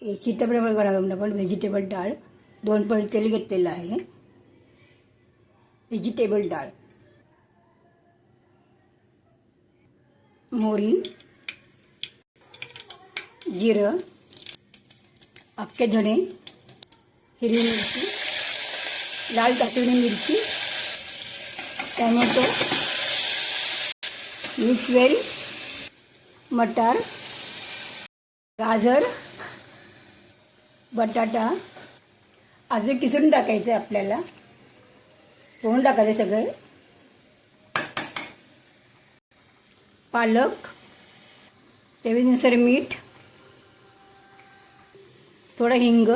सीताफळ करावं आपण व्हेजिटेबल डाळ 2 पळी तेल घेतलेलं आहे. व्हेजिटेबल डाळ, मोहरी, जिरं, अख्खे धणे, हिरवी मिरची, लाल टाकलेली मिरची, टॅमॅटो, मिक्स वेल, मटार, गाजर, बटाटा अजून किसून टाकायचं आहे आपल्याला. पोहून टाकायचं सगळे. पालक, चवीनुसार मीठ, थोडं हिंग,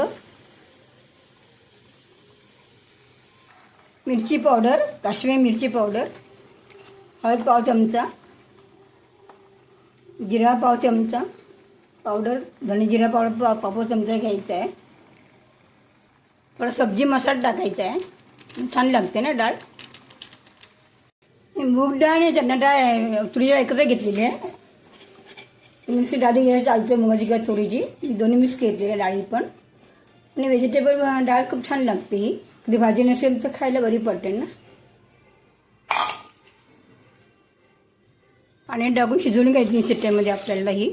मिरची पावडर, काश्मीरी मिरची पावडर, हळद पाव चमचा, जिरा पाव चमचा पावडर, धणे जिरा पावडर पाव चमचा घ्यायचा आहे. थोडा सब्जी मसाला टाकायचा आहे, छान लागते ना डाळ. मूग डाळ आणि चणा डाळ तुरी डाळ एकत्र घेतलेली आहे. मिक्स डाळी घ्यायला चालते, मुगाची किंवा तुरीची दोन्ही मिक्स घेतलेल्या डाळी पण. आणि व्हेजिटेबल डाळ खूप छान लागते ही. कधी भाजी नसेल तर खायला बरी पडते ना. आणि टाकून शिजवून घ्यायची शिट्ट्यामध्ये आपल्याला ही.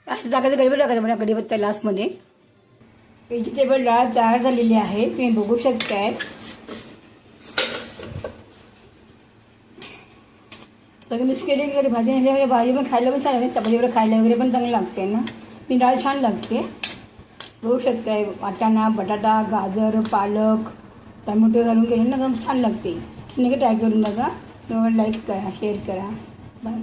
असं टाकायचं, कढीपत्ता टाकायचं मला, कढीपत्ता लास्टमध्ये. व्हेजिटेबल डाळ तयार झालेली आहे, तुम्ही बघू शकताय. सगळं मिक्स केली की भाजी नसल्यामुळे भाजी पण खायला पण छान लागते, चपातीवर खायला वगैरे पण चांगलं लागते ना. ती डाळ छान लागते, बघू शकताय. वाटाणा, बटाटा, गाजर, पालक, टमॅटो घालून केलं ना छान लागते. नक्की ट्राय करून बघा. लाईक करा, शेअर करा. बाय.